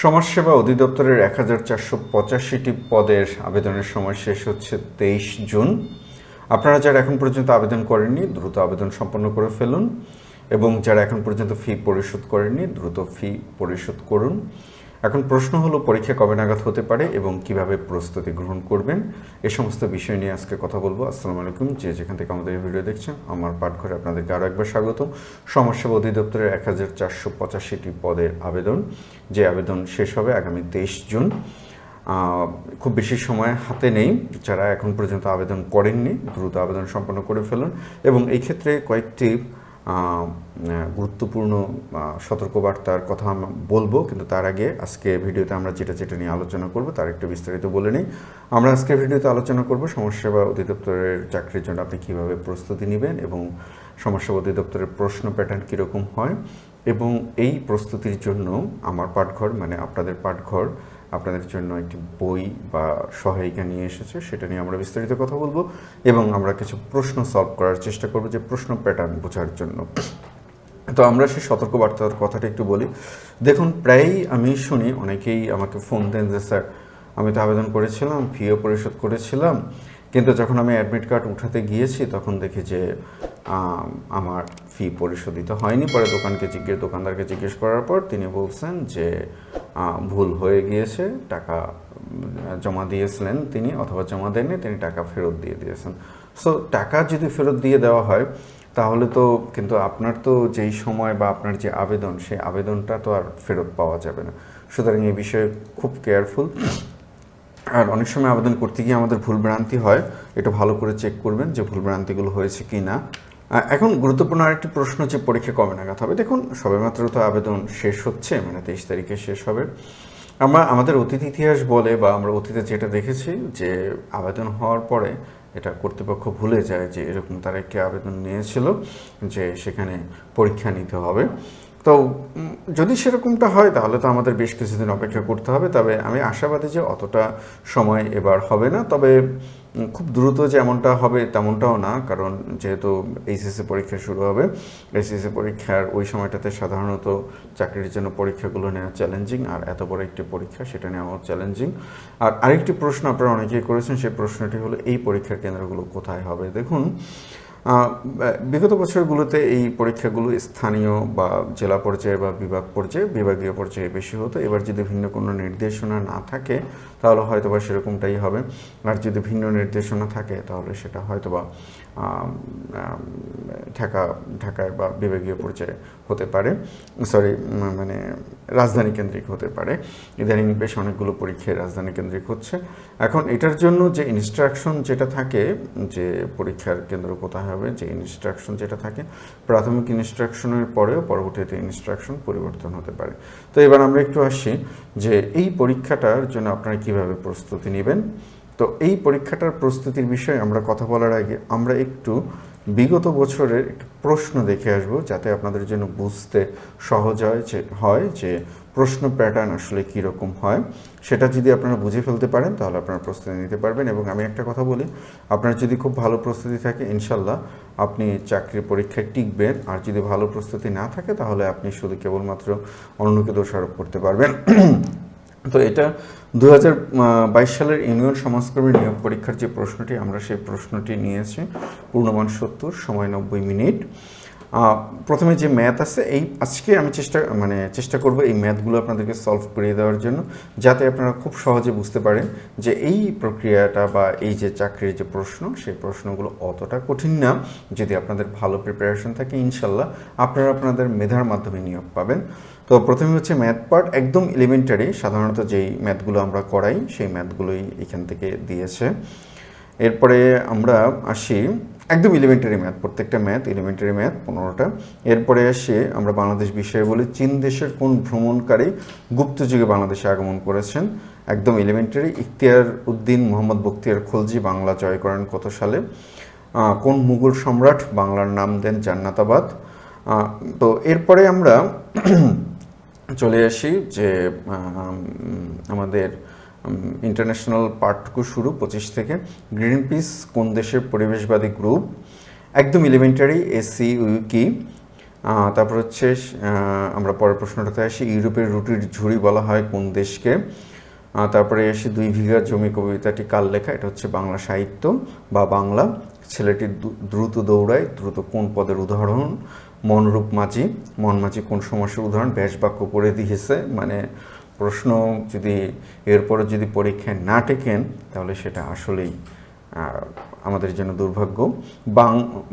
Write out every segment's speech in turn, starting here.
সমাজসেবা অধিদপ্তরের 1485টি পদের আবেদনের সময় শেষ হচ্ছে 23 জুন। আপনারা যারা এখন পর্যন্ত আবেদন করেননি দ্রুত আবেদন সম্পন্ন করে ফেলুন, এবং যারা এখন পর্যন্ত ফি পরিশোধ করেননি দ্রুত ফি পরিশোধ করুন। এখন প্রশ্ন হলো পরীক্ষা কবে নাগাদ হতে পারে এবং কিভাবে প্রস্তুতি গ্রহণ করবেন, এ সমস্ত বিষয় নিয়ে আজকে কথা বলবো। আসসালামু আলাইকুম, যেখান থেকে আমাদের এই ভিডিও দেখছেন আমার পাঠঘরে আপনাদেরকে আরও একবার স্বাগতম। সমাজসেবা অধিদপ্তরের 1485টি পদের আবেদন, যে আবেদন শেষ হবে আগামী 23 জুন। খুব বেশি সময় হাতে নেই। যারা এখন পর্যন্ত আবেদন করেননি দ্রুত আবেদন সম্পন্ন করে ফেলুন, এবং এই ক্ষেত্রে কয়েকটি গুরুত্বপূর্ণ সতর্কবার্তার কথা বলবো, কিন্তু তার আগে আজকে ভিডিওতে আমরা যেটা নিয়ে আলোচনা করব তার একটু বিস্তারিত বলে নিই। আমরা আজকে ভিডিওতে আলোচনা করব সমাজসেবা অধিদপ্তরের চাকরির জন্য আপনি কীভাবে প্রস্তুতি নেবেন, এবং সমাজসেবা অধিদপ্তরের প্রশ্ন প্যাটার্ন কীরকম হয়, এবং এই প্রস্তুতির জন্য আমার পাঠঘর মানে আপনাদের পাঠঘর আপনাদের জন্য একটি বই বা সহায়িকা নিয়ে এসেছে, সেটা নিয়ে আমরা বিস্তারিত কথা বলবো, এবং আমরা কিছু প্রশ্ন সলভ করার চেষ্টা করবো যে প্রশ্ন প্যাটার্ন বোঝার জন্য। তো আমরা সেই সতর্কবার্তার কথাটা একটু বলি। দেখুন, প্রায়ই আমি শুনি, অনেকেই আমাকে ফোন দেন যে স্যার আমি তো আবেদন করেছিলাম, ফিও পরিশোধ করেছিলাম, কিন্তু যখন আমি অ্যাডমিট কার্ড উঠাতে গিয়েছি তখন দেখি যে আমার ফি পরিশোধিত হয়নি। পরে দোকানদারকে জিজ্ঞেস করার পর তিনি বলছেন যে ভুল হয়ে গিয়েছে, টাকা জমা দিয়েছিলেন তিনি, অথবা জমা দেননি, তিনি টাকা ফেরত দিয়ে দিয়েছেন। সো টাকা যদি ফেরত দিয়ে দেওয়া হয় তাহলে তো কিন্তু আপনার তো যেই সময় বা আপনার যে আবেদন, সেই আবেদনটা তো আর ফেরত পাওয়া যাবে না। সুতরাং এই বিষয়ে খুব কেয়ারফুল। আর অনেক সময় আবেদন করতে গিয়ে আমাদের ভুলভ্রান্তি হয়, এটা ভালো করে চেক করবেন যে ভুলভ্রান্তিগুলো হয়েছে কি না। এখন গুরুত্বপূর্ণ আরেকটি প্রশ্ন, যে পরীক্ষা কবে নাগাদ হবে। দেখুন, সবেমাত্র তো আবেদন শেষ হচ্ছে, মানে 23 তারিখে শেষ হবে। আমাদের অতীত ইতিহাস বলে, বা আমরা অতীতে যেটা দেখেছি, যে আবেদন হওয়ার পরে এটা কর্তৃপক্ষ ভুলে যায় যে এরকম তারা একটি আবেদন নিয়েছিল যে সেখানে পরীক্ষা নিতে হবে। তো যদি সেরকমটা হয় তাহলে তো আমাদের বেশ কিছুদিন অপেক্ষা করতে হবে। তবে আমি আশাবাদী যে অতটা সময় এবার হবে না, তবে খুব দ্রুত যে এমনটা হবে তেমনটাও না, কারণ যেহেতু এইচএসসি পরীক্ষা শুরু হবে, এইচএসসি পরীক্ষার ওই সময়টাতে সাধারণত চাকরির জন্য পরীক্ষাগুলো নেওয়া চ্যালেঞ্জিং, আর এত বড় একটি পরীক্ষা সেটা নেওয়া চ্যালেঞ্জিং। আর আরেকটি প্রশ্ন আপনারা অনেকেই করেছেন, সেই প্রশ্নটি হলো এই পরীক্ষার কেন্দ্রগুলো কোথায় হবে। দেখুন, বিগত বছরগুলোতে এই পরীক্ষাগুলো স্থানীয় বা জেলা পর্যায়ে বা বিভাগীয় পর্যায়ে বেশি হতো। এবার যদি ভিন্ন কোনো নির্দেশনা না থাকে তাহলে হয়তোবা সেরকমটাই হবে, আর যদি ভিন্ন নির্দেশনা থাকে তাহলে সেটা হয়তোবা ঢাকায় বা বিভাগীয় পর্যায়ে হতে পারে, মানে রাজধানী কেন্দ্রিক হতে পারে। ইদানিং বেশ অনেকগুলো পরীক্ষায় রাজধানী কেন্দ্রিক হচ্ছে। এখন এটার জন্য যে ইনস্ট্রাকশন যেটা থাকে, যে পরীক্ষার কেন্দ্র কোথায় হবে, যে ইনস্ট্রাকশন যেটা থাকে, প্রাথমিক ইনস্ট্রাকশনের পরেও পরবর্তীতে ইনস্ট্রাকশন পরিবর্তন হতে পারে। তো এবার আমরা একটু আসি যে এই পরীক্ষাটার জন্য আপনারা কিভাবে প্রস্তুতি নেবেন। তো এই পরীক্ষাটার প্রস্তুতির বিষয়ে আমরা কথা বলার আগে আমরা একটু বিগত বছরের একটু প্রশ্ন দেখে আসবো, যাতে আপনাদের জন্য বুঝতে সহজ হয় যে প্রশ্ন প্যাটার্ন আসলে কীরকম হয়। সেটা যদি আপনারা বুঝে ফেলতে পারেন তাহলে আপনারা প্রস্তুতি নিতে পারবেন। এবং আমি একটা কথা বলি, আপনার যদি খুব ভালো প্রস্তুতি থাকে ইনশাল্লাহ আপনি চাকরির পরীক্ষায় টিকবেন, আর যদি ভালো প্রস্তুতি না থাকে তাহলে আপনি শুধু কেবলমাত্র অন্যকে দোষারোপ করতে পারবেন। তো এটা 2022 সালের ইউনিয়ন সমাজকর্মী নিয়োগ পরীক্ষার যে প্রশ্নটি, আমরা সেই প্রশ্নটি নিয়েছি। পূর্ণমান 70, সময় 90 মিনিট। প্রথমে যে ম্যাথ আছে, আজকে আমি চেষ্টা করব এই ম্যাথগুলো আপনাদেরকে সলভ করিয়ে দেওয়ার জন্য, যাতে আপনারা খুব সহজে বুঝতে পারেন যে এই প্রক্রিয়াটা বা এই যে চাকরির যে প্রশ্ন, সেই প্রশ্নগুলো অতটা কঠিন না। যদি আপনাদের ভালো প্রিপারেশন থাকে ইনশাল্লাহ আপনারা আপনাদের মেধার মাধ্যমে নিয়োগ পাবেন। তো প্রথমে হচ্ছে ম্যাথ পার্ট, একদম এলিমেন্টারি, সাধারণত যেই ম্যাথগুলো আমরা করাই সেই ম্যাথগুলোই এখান থেকে দিয়েছে। এরপরে আমরা আসি একদম এলিমেন্টারি ম্যাথ, প্রত্যেকটা ম্যাথ এলিমেন্টারি ম্যাথ 15টা। এরপরে আসি আমরা বাংলাদেশ বিষয়ে বলি, চীন দেশের কোন ভ্রমণকারী গুপ্ত যুগে বাংলাদেশে আগমন করেছেন, একদম এলিমেন্টারি। ইখতিয়ার উদ্দিন মোহাম্মদ বখতিয়ার খলজি বাংলা জয় করেন কত সালে, কোন মুঘল সম্রাট বাংলার নাম দেন জান্নাতাবাদ। তো এরপরে আমরা চলে আসি যে আমাদের ইন্টারন্যাশনাল পার্টটুকু শুরু 25 থেকে। গ্রিন পিস কোন দেশের পরিবেশবাদী গ্রুপ, একদম এলিমেন্টারি। এসি কি, তারপর হচ্ছে আমরা পরের প্রশ্নটাতে আসি, ইউরোপের রুটির ঝুড়ি বলা হয় কোন দেশকে? তারপরে আসি 2 বিঘা জমি কবিতাটি কার লেখা? এটা হচ্ছে বাংলা সাহিত্য বা বাংলা। ছেলেটি দ্রুত দৌড়ায়, দ্রুত কোন পদের উদাহরণ? মনরূপ মাঝি। মন মাঝি কোন সমাসের উদাহরণ? ব্যাস বাক্য করে দিয়েছে, মানে প্রশ্ন যদি এরপরে যদি পরীক্ষায় না টেকেন তাহলে সেটা আসলেই আমাদের জন্য দুর্ভাগ্য।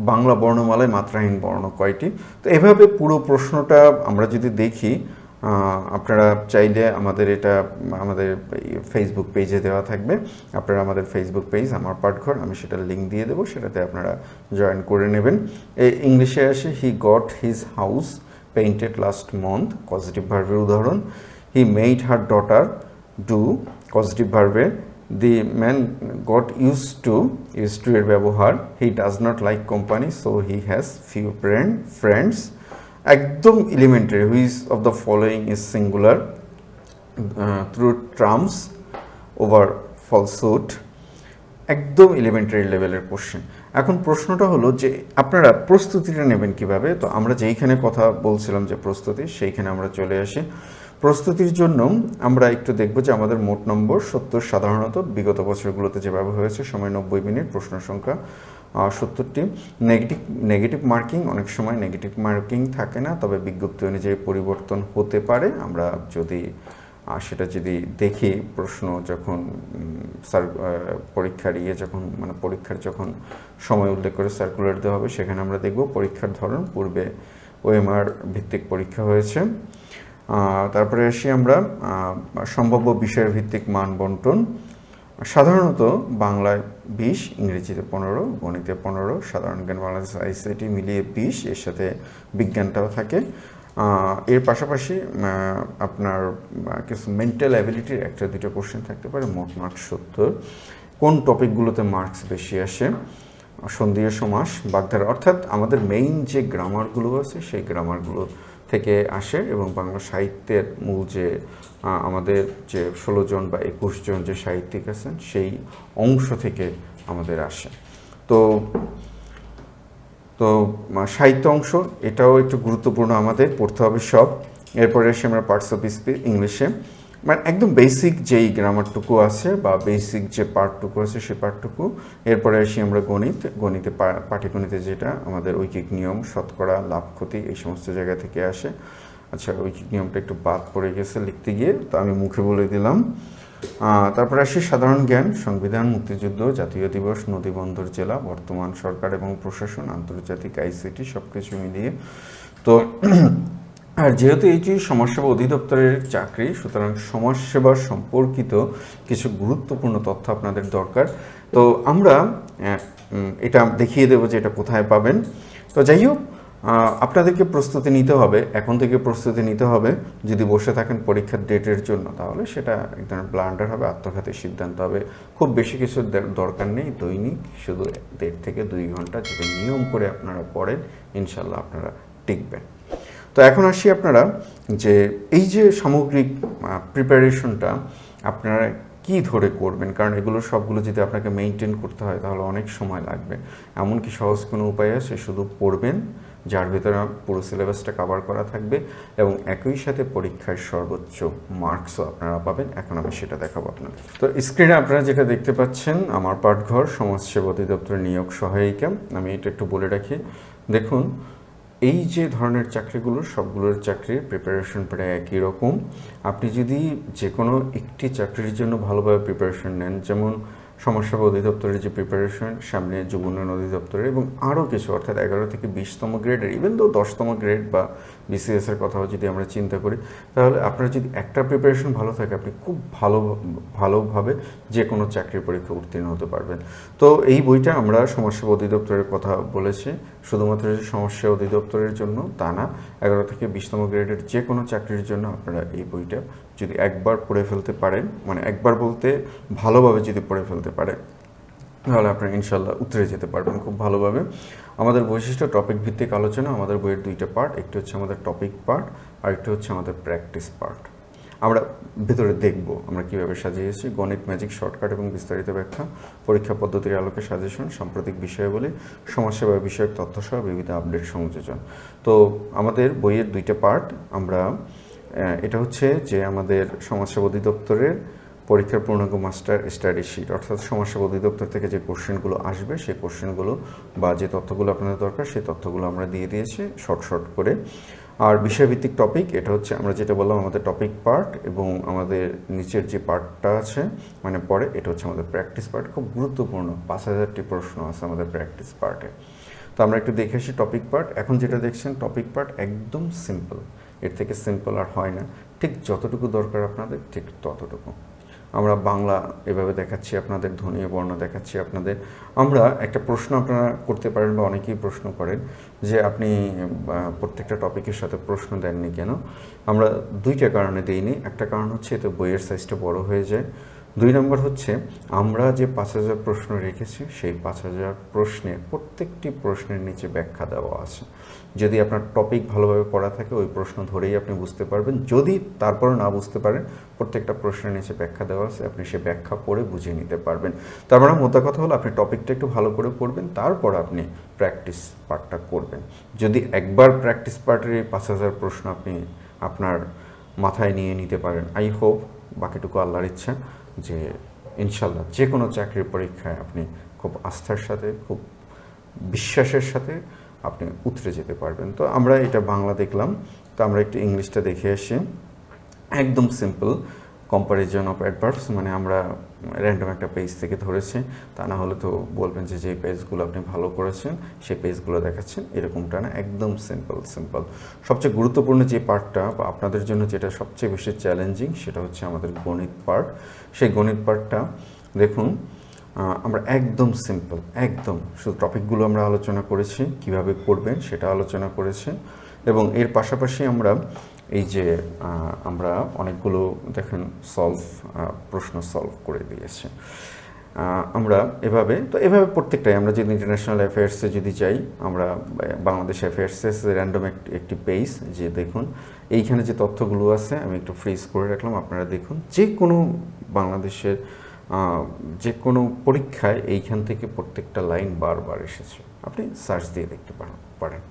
বাংলা বর্ণমালায় মাত্রাহীন বর্ণ কয়টি? তো এভাবে পুরো প্রশ্নটা আমরা যদি দেখি, আপনারা চাইলে আমাদের ফেসবুক পেজে দেওয়া থাকবে, আপনারা আমাদের ফেসবুক পেজ আমার পাঠঘর, আমি সেটার লিঙ্ক দিয়ে দেবো, সেটাতে আপনারা জয়েন করে নেবেন। ইংলিশে আসে, he got his house painted last month, positive ভার্বের উদাহরণ। He made her daughter do, positive ভার্বে। The man got use to এর ব্যবহার। He does not like company, so he has few friends. একদম elementary, which of the following is singular? Through trumps over false suit. একদম elementary লেভেলের question. এখন প্রশ্নটা হলো যে আপনারা প্রস্তুতিটা নেবেন কিভাবে? তো আমরা যেইখানে কথা বলছিলাম যে প্রস্তুতি, সেইখানে আমরা চলে আসি। প্রস্তুতির জন্য আমরা একটু দেখব যে আমাদের মোট নম্বর 70, সাধারণত বিগত বছরগুলোতে যেভাবে হয়েছে, সময় 90 মিনিট, প্রশ্ন সংখ্যা 70টি। নেগেটিভ মার্কিং, অনেক সময় নেগেটিভ মার্কিং থাকে না, তবে বিজ্ঞপ্তি অনুযায়ী পরিবর্তন হতে পারে। আমরা সেটা যদি দেখি, প্রশ্ন যখন পরীক্ষার যখন সময় উল্লেখ করে সার্কুলার দেওয়া হবে, সেখানে আমরা দেখব পরীক্ষার ধরন। পূর্বে ওএমআর ভিত্তিক পরীক্ষা হয়েছে। তারপরে আসি আমরা সম্ভাব্য বিষয়ের ভিত্তিক মান বন্টন। সাধারণত বাংলায় 20, ইংরেজিতে 15, গণিতে 15, সাধারণ জ্ঞান বাংলাদেশ আইসিটি মিলিয়ে 20, এর সাথে বিজ্ঞানটাও থাকে। এর পাশাপাশি আপনার কিছু মেন্টাল অ্যাবিলিটির 1-2টা কোশ্চেন থাকতে পারে। মোট মার্কস 70। কোন টপিকগুলোতে মার্কস বেশি আসে? সন্ধিয় সমাস, বাগধারা, অর্থাৎ আমাদের মেইন যে গ্রামারগুলো আছে সেই গ্রামারগুলো থেকে আসে, এবং বাংলা সাহিত্যের মূল যে আমাদের যে 16 জন বা 21 জন যে সাহিত্যিক আছেন সেই অংশ থেকে আমাদের আসে। তো সাহিত্য অংশ এটাও একটু গুরুত্বপূর্ণ, আমাদের পড়তে হবে সব। এরপরে আসি আমরা পার্টস অফ স্পিচ ইংলিশে, মানে একদম বেসিক যেই গ্রামারটুকু আছে বা বেসিক যে পার্টটুকু আছে সেই পার্টটুকু। এরপরে আসি আমরা গণিতে পাটিগণিতে যেটা আমাদের ঐকিক নিয়ম, শতকরা, লাভ ক্ষতি, এই সমস্ত জায়গা থেকে আসে। আচ্ছা, ঐকিক নিয়মটা একটু বাদ পড়ে গেছে লিখতে গিয়ে, তো আমি মুখে বলে দিলাম। তারপরে আসি সাধারণ জ্ঞান, সংবিধান, মুক্তিযুদ্ধ, জাতীয় দিবস, নদী বন্দর জেলা, বর্তমান সরকার এবং প্রশাসন, আন্তর্জাতিক আইসিটি, সব কিছু মিলিয়ে। তো আর যেহেতু এটি সমাজসেবা অধিদপ্তরের চাকরি, সুতরাং সমাজসেবা সম্পর্কিত কিছু গুরুত্বপূর্ণ তথ্য আপনাদের দরকার। তো আমরা এটা দেখিয়ে দেবো যে এটা কোথায় পাবেন। তো যাই হোক, আপনাদেরকে প্রস্তুতি নিতে হবে, এখন থেকে প্রস্তুতি নিতে হবে। যদি বসে থাকেন পরীক্ষার ডেটের জন্য, তাহলে সেটা এক ধরনের ব্লান্ডার হবে, আত্মঘাতী সিদ্ধান্ত হবে। খুব বেশি কিছু দরকার নেই, দৈনিক শুধু 1.5 থেকে 2 ঘন্টা যদি নিয়ম করে আপনারা পড়েন, ইনশাল্লাহ আপনারা টিকবেন। তো এখন আসি আপনারা যে এই যে সামগ্রিক প্রিপারেশনটা আপনারা কি ধরে করবেন, কারণ এগুলো সবগুলো যদি আপনাকে মেনটেন করতে হয় তাহলে অনেক সময় লাগবে। এমনকি সহজ কোনো উপায় আছে, শুধু পড়বেন, যার ভিতরে পুরো সিলেবাসটা কভার করা থাকবে, এবং একই সাথে পরীক্ষায় সর্বোচ্চ মার্কসও আপনারা পাবেন। এখন আমি সেটা দেখাবো আপনাদের। তো স্ক্রিনে আপনারা যেটা দেখতে পাচ্ছেন, আমার পাঠঘর, সমাজসেবা অধিদপ্তরের নিয়োগ সহায়িকা। আমি এটা একটু বলে রাখি, দেখুন এই যে ধরনের চাকরিগুলো, সবগুলোর চাকরির প্রিপারেশন প্রায় একই রকম। আপনি যদি যে কোনো একটি চাকরির জন্য ভালোভাবে প্রিপারেশন নেন, যেমন সমাজসেবা অধিদপ্তরের যে প্রিপারেশন, সামনে যুব উন্নয়ন অধিদপ্তরের, এবং আরও কিছু, অর্থাৎ 11 থেকে 20তম গ্রেডের, ইভেন তো 10তম গ্রেড বা বিসিএসের কথাও যদি আমরা চিন্তা করি, তাহলে আপনার যদি একটা প্রিপারেশন ভালো থাকে, আপনি খুব ভালোভাবে যে কোনো চাকরির পরীক্ষা উত্তীর্ণ হতে পারবেন। তো এই বইটা আমরা সমাজসেবা অধিদপ্তরের কথা বলেছি, শুধুমাত্র যে সমাজসেবা অধিদপ্তরের জন্য তা না, 11 থেকে 20তম গ্রেডের যে কোনো চাকরির জন্য আপনারা এই বইটা যদি একবার পড়ে ফেলতে পারেন, মানে একবার বলতে ভালোভাবে যদি পড়ে ফেলতে পারেন, তাহলে আপনারা ইনশাল্লাহ উতরে যেতে পারবেন খুব ভালোভাবে। আমাদের বৈশিষ্ট্য, টপিক ভিত্তিক আলোচনা। আমাদের বইয়ের 2টা পার্ট, একটি হচ্ছে আমাদের টপিক পার্ট আর একটি হচ্ছে আমাদের প্র্যাকটিস পার্ট। আমরা ভেতরে দেখব আমরা কীভাবে সাজিয়েছি। গণিত, ম্যাজিক, শর্টকাট এবং বিস্তারিত ব্যাখ্যা, পরীক্ষা পদ্ধতির আলোকে সাজেশন, সাম্প্রতিক বিষয়াবলী, সমাজসেবা বিষয়ক তথ্যসহ বিবিধ আপডেট সংযোজন। তো আমাদের বইয়ের 2টা পার্ট। আমরা এটা হচ্ছে যে আমাদের সমাজসেবা অধিদপ্তরের পরীক্ষার পূর্ণাঙ্গ মাস্টার স্টাডি শিট, অর্থাৎ সমাজসেবা অধিদপ্তর থেকে যে কোশ্চেনগুলো আসবে সেই কোশ্চেনগুলো বা যে তথ্যগুলো আপনাদের দরকার সেই তথ্যগুলো আমরা দিয়ে দিয়েছি শর্ট করে। আর বিষয়ভিত্তিক টপিক, এটা হচ্ছে আমরা যেটা বললাম আমাদের টপিক পার্ট, এবং আমাদের নিচের যে পার্টটা আছে মানে পরে, এটা হচ্ছে আমাদের প্র্যাকটিস পার্ট। খুব গুরুত্বপূর্ণ, 5000টি প্রশ্ন আছে আমাদের প্র্যাকটিস পার্টে। তো আমরা একটু দেখে আসি টপিক পার্ট। এখন যেটা দেখছেন টপিক পার্ট একদম সিম্পল, এর থেকে সিম্পল আর হয় না। ঠিক যতটুকু দরকার আপনাদের ঠিক ততটুকু। আমরা বাংলা এভাবে দেখাচ্ছি আপনাদের, ধ্বনি বর্ণ দেখাচ্ছি আপনাদের। আমরা একটা প্রশ্ন আপনারা করতে পারেন বা অনেকেই প্রশ্ন করেন যে আপনি প্রত্যেকটা টপিকের সাথে প্রশ্ন দেননি কেন। আমরা 2টা কারণে দিইনি। একটা কারণ হচ্ছে এতে বইয়ের সাইজটা বড় হয়ে যায়। 2 নম্বর হচ্ছে আমরা যে 5000 প্রশ্ন রেখেছি সেই 5000 প্রশ্নের প্রত্যেকটি প্রশ্নের নিচে ব্যাখ্যা দেওয়া আছে। যদি আপনার টপিক ভালোভাবে পড়া থাকে ওই প্রশ্ন ধরেই আপনি বুঝতে পারবেন। যদি তারপরে না বুঝতে পারেন, প্রত্যেকটা প্রশ্নের নিচে ব্যাখ্যা দেওয়া আছে, আপনি সে ব্যাখ্যা পড়ে বুঝে নিতে পারবেন। তার মানে মোদ্দা কথা হলো আপনি টপিকটা একটু ভালো করে পড়বেন, তারপর আপনি প্র্যাকটিস পার্টটা করবেন। যদি একবার প্র্যাকটিস পার্টের এই 5000 প্রশ্ন আপনি আপনার মাথায় নিয়ে নিতে পারেন, আই হোপ, বাকিটুকু আল্লাহর ইচ্ছা, যে ইনশাল্লাহ যে কোনো চাকরির পরীক্ষায় আপনি খুব আস্থার সাথে, খুব বিশ্বাসের সাথে আপনি উতরে যেতে পারবেন। তো আমরা এটা বাংলা দেখলাম, তো আমরা একটু ইংলিশটা দেখে আসি। একদম সিম্পল, কম্প্যারিজন অফ অ্যাডভার্বস, মানে আমরা র্যান্ডম একটা পেজ থেকে ধরেছি, তা না হলে তো বলবেন যে যে পেজগুলো আপনি ভালো করেছেন সেই পেজগুলো দেখাচ্ছেন, এরকমটা না, একদম সিম্পল। সবচেয়ে গুরুত্বপূর্ণ যে পার্টটা বা আপনাদের জন্য যেটা সবচেয়ে বেশি চ্যালেঞ্জিং সেটা হচ্ছে আমাদের গণিত পার্ট। সেই গণিত পার্টটা দেখুন, আমরা একদম সিম্পল, একদম শুধু টপিকগুলো আমরা আলোচনা করেছি, কিভাবে করবেন সেটা আলোচনা করেছি, এবং এর পাশাপাশি আমরা এই যে আমরা অনেকগুলো দেখেন প্রশ্ন সলভ করে দিয়েছে আমরা এভাবে। তো এভাবে প্রত্যেকটাই, আমরা যদি ইন্টারন্যাশনাল অ্যাফেয়ার্সে যদি যাই, আমরা বাংলাদেশ অ্যাফেয়ার্সে র্যান্ডম একটি পেজ, যে দেখুন এইখানে যে তথ্যগুলো আছে আমি একটু ফ্রিজ করে রাখলাম, আপনারা দেখুন যে কোনো বাংলাদেশের যে কোনো পরীক্ষায় এইখান থেকে প্রত্যেকটা লাইন বারবার এসেছে, আপনি সার্চ দিয়ে দেখতে পারেন,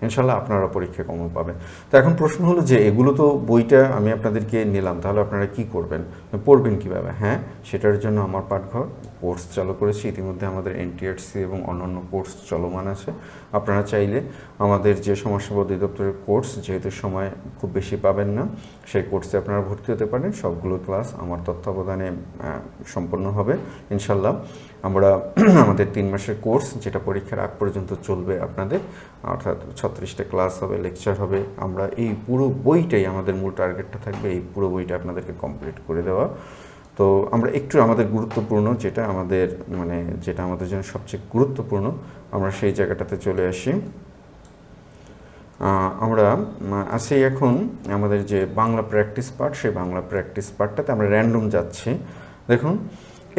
ইনশাল্লাহ আপনারা পরীক্ষায় কমন পাবেন। তো এখন প্রশ্ন হলো যে এগুলো তো বইটা আমি আপনাদেরকে নিলাম, তাহলে আপনারা কি করবেন, পড়বেন কীভাবে? হ্যাঁ, সেটার জন্য আমার পাঠঘর কোর্স চালু করেছি ইতিমধ্যে। আমাদের এনটিআরসি এবং অন্যান্য কোর্স চলমান আছে। আপনারা চাইলে আমাদের যে সমাজসেবা অধিদপ্তরের কোর্স, যেহেতু সময় খুব বেশি পাবেন না, সেই কোর্সে আপনারা ভর্তি হতে পারেন। সবগুলো ক্লাস আমার তত্ত্বাবধানে সম্পন্ন হবে ইনশাল্লাহ। আমরা আমাদের 3 মাসের কোর্স, যেটা পরীক্ষার আগ পর্যন্ত চলবে আপনাদের, অর্থাৎ 36টা ক্লাস হবে, লেকচার হবে। আমরা এই পুরো বইটাই, আমাদের মূল টার্গেটটা থাকবে এই পুরো বইটা আপনাদেরকে কমপ্লিট করে দেওয়া। তো আমরা একটু আমাদের গুরুত্বপূর্ণ যেটা আমাদের জন্য সবচেয়ে গুরুত্বপূর্ণ, আমরা সেই জায়গাটাতে চলে আসি। আমরা আসি এখন আমাদের যে বাংলা প্র্যাকটিস পার্ট, সেই বাংলা প্র্যাকটিস পার্টটাতে আমরা র্যান্ডম যাচ্ছি। দেখুন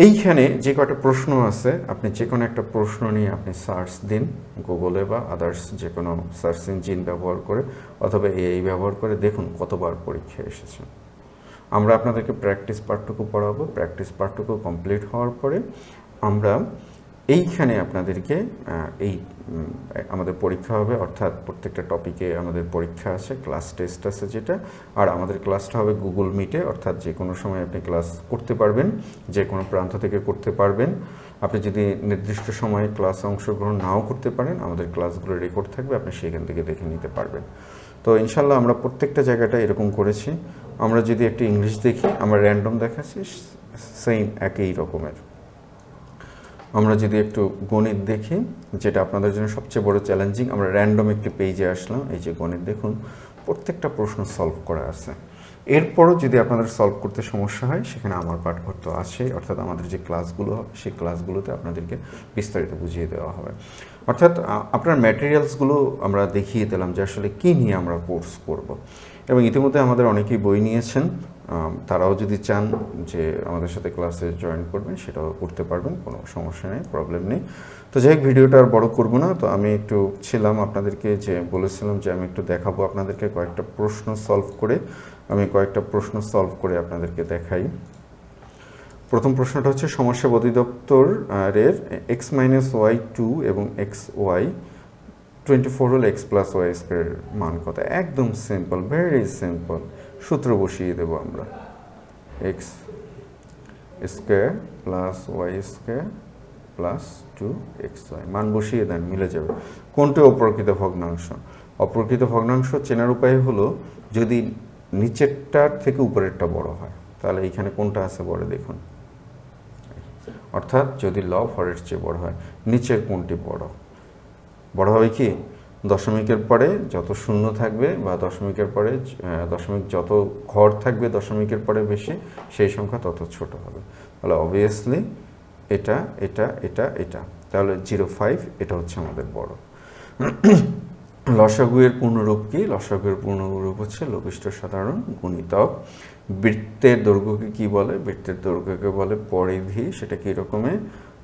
এইখানে যে কয়টা প্রশ্ন আছে, আপনি যে কোনো একটা প্রশ্ন নিয়ে আপনি সার্চ দিন গুগলে বা আদার্স যে কোনো সার্চ ইঞ্জিন ব্যবহার করে অথবা এআই ব্যবহার করে, দেখুন কতবার পরীক্ষা এসেছে। আমরা আপনাদেরকে প্র্যাকটিস পার্টটুকু পড়াবো। প্র্যাকটিস পার্টটুকু কমপ্লিট হওয়ার পরে আমরা এইখানে আপনাদেরকে আমাদের পরীক্ষা হবে, অর্থাৎ প্রত্যেকটা টপিকে আমাদের পরীক্ষা আছে, ক্লাস টেস্ট আছে যেটা, আর আমাদের ক্লাসটা হবে গুগল মিটে, অর্থাৎ যে কোনো সময় আপনি ক্লাস করতে পারবেন, যে কোনো প্রান্ত থেকে করতে পারবেন। আপনি যদি নির্দিষ্ট সময়ে ক্লাসে অংশগ্রহণ নাও করতে পারেন, আমাদের ক্লাসগুলো রেকর্ড থাকবে, আপনি সেখান থেকে দেখে নিতে পারবেন। তো ইনশাল্লাহ আমরা প্রত্যেকটা জায়গাটা এরকম করেছি। আমরা যদি একটু ইংলিশ দেখি, আমরা র্যান্ডম দেখাচ্ছি, সেম একই রকমের। আমরা যদি একটু গণিত দেখি, যেটা আপনাদের জন্য সবচেয়ে বড় চ্যালেঞ্জিং, আমরা র্যান্ডম একটি পেজে আসলাম। এই যে গণিত দেখুন, প্রত্যেকটা প্রশ্ন সলভ করা আছে। এরপরও যদি আপনাদের সলভ করতে সমস্যা হয়, সেখানে আমার পাঠঘর তো আছে, অর্থাৎ আমাদের যে ক্লাসগুলো হবে সেই ক্লাসগুলোতে আপনাদেরকে বিস্তারিত বুঝিয়ে দেওয়া হবে। অর্থাৎ আপনার ম্যাটেরিয়ালসগুলো আমরা দেখিয়ে দিলাম যে আসলে কী নিয়ে আমরা কোর্স করব। এবং ইতিমধ্যে আমাদের অনেকেই বই নিয়েছেন, তারাও যদি চান যে আমাদের সাথে ক্লাসে জয়েন করবেন, সেটাও করতে পারবেন, কোনো সমস্যা নেই, প্রবলেম নেই। তো যাই হোক, ভিডিওটা আর বড় করবো না। তো আমি একটু বলেছিলাম যে আমি একটু দেখাবো আপনাদেরকে কয়েকটা প্রশ্ন সলভ করে আমি কয়েকটা প্রশ্ন সলভ করে আপনাদেরকে দেখাই। প্রথম প্রশ্নটা হচ্ছে সমস্যা অধিদপ্তরের এক্স মাইনাস ওয়াই টু এবং এক্স ওয়াই 24 হলে এক্স প্লাস ওয়াই স্কোয়ারের মান কত? একদম সিম্পল, ভেরি সিম্পল, সূত্র বসিয়ে দেবো আমরা। X square plus y square plus 2xy, মান বসিয়ে দেন, মিলে যাবে। কোনটি অপ্রকৃত ভগ্নাংশ? অপ্রকৃত ভগ্নাংশ চেনার উপায় হলো যদি নিচেরটার থেকে উপরেরটা বড় হয়, তাহলে এইখানে কোনটা আছে বড় দেখুন, অর্থাৎ যদি লব হরের চেয়ে বড় হয়, নিচের কোনটি বড় হবে কি? দশমিকের পরে যত শূন্য থাকবে বা দশমিকের পরে দশমিক যত ঘর থাকবে দশমিকের পরে বেশি, সেই সংখ্যা তত ছোট হবে। তাহলে অবভিয়াসলি এটা এটা এটা এটা, তাহলে 0.5 এটা হচ্ছে আমাদের বড়। লসাগু এর পূর্ণরূপ কি? লসাগু এর পূর্ণরূপ হচ্ছে লঘিষ্ঠ সাধারণ গুণিতক। বৃত্তের দৈর্ঘ্যকে কি বলে? বৃত্তের দৈর্ঘ্যকে বলে পরিধি। সেটা কি রকমের?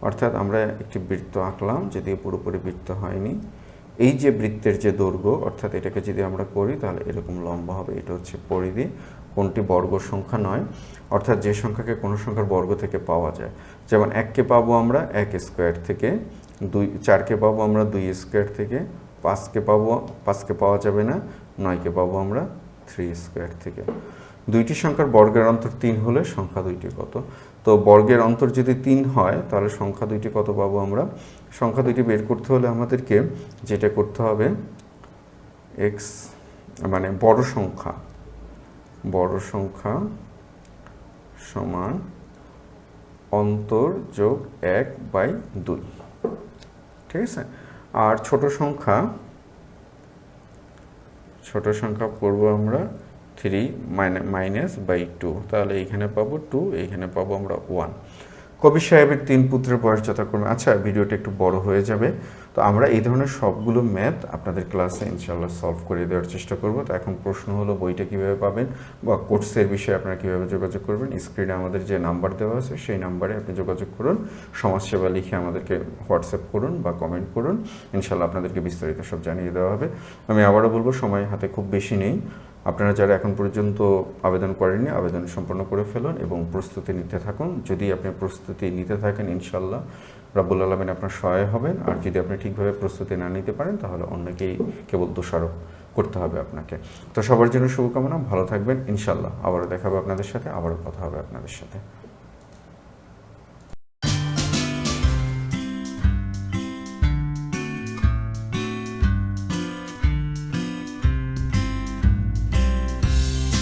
অর্থাৎ আমরা একটি বৃত্ত আঁকলাম, যদিও পুরোপুরি বৃত্ত হয়নি। এই যে বৃত্তের যে দৈর্ঘ্য, অর্থাৎ এটাকে যদি আমরা করি তাহলে এরকম লম্বা হবে, এটা হচ্ছে পরিধি। কোনটি বর্গ সংখ্যা নয়, অর্থাৎ যে সংখ্যাকে কোনো সংখ্যার বর্গ থেকে পাওয়া যায়। যেমন 1কে পাবো আমরা 1 স্কোয়ার থেকে, 4কে পাবো আমরা 2 স্কোয়ার থেকে, 5কে পাওয়া যাবে না, 9কে পাবো আমরা 3 স্কোয়ার থেকে। দুইটি সংখ্যার বর্গের অন্তর 3 হলে সংখ্যা দুইটি কত? তো বর্গের অন্তর যদি 3 হয় তাহলে সংখ্যা দুইটি কত পাবো আমরা? সংখ্যা দুইটি বের করতে হলে আমাদেরকে যেটা করতে হবে, এক্স মানে বড় সংখ্যা সমান অন্তর যোগ 1/2, ঠিক আছে? আর ছোট সংখ্যা করবো আমরা 3 - 2, তাহলে এইখানে পাবো 2, এইখানে পাবো আমরা 1। কবির সাহেবের 3 পুত্রের বয়স যথাক্রমে, আচ্ছা ভিডিওটা একটু বড় হয়ে যাবে, তো আমরা এই ধরনের সবগুলো ম্যাথ আপনাদের ক্লাসে ইনশাল্লাহ সলভ করে দেওয়ার চেষ্টা করব। তো এখন প্রশ্ন হলো বইটা কিভাবে পাবেন বা কোর্সের বিষয়ে আপনারা কীভাবে যোগাযোগ করবেন। স্ক্রিনে আমাদের যে নাম্বার দেওয়া আছে সেই নাম্বারে আপনি যোগাযোগ করুন, সমাজসেবা লিখে আমাদেরকে হোয়াটসঅ্যাপ করুন বা কমেন্ট করুন, ইনশাল্লাহ আপনাদেরকে বিস্তারিত সব জানিয়ে দেওয়া হবে। আমি আবারও বলবো, সময় হাতে খুব বেশি নেই। আপনারা যারা এখন পর্যন্ত আবেদন করেননি, আবেদন সম্পন্ন করে ফেলুন এবং প্রস্তুতি নিতে থাকুন। যদি আপনি প্রস্তুতি নিতে থাকেন, ইনশাল্লাহ রাব্বুল আলামিন আপনার সহায় হবেন। আর যদি আপনি ঠিকভাবে প্রস্তুতি না নিতে পারেন তাহলে অন্যকেই কেবল দোষারোপ করতে হবে আপনাকে। তো সবার জন্য শুভকামনা, ভালো থাকবেন ইনশাল্লাহ। আবারও দেখা হবে আপনাদের সাথে, আবারও কথা হবে আপনাদের সাথে।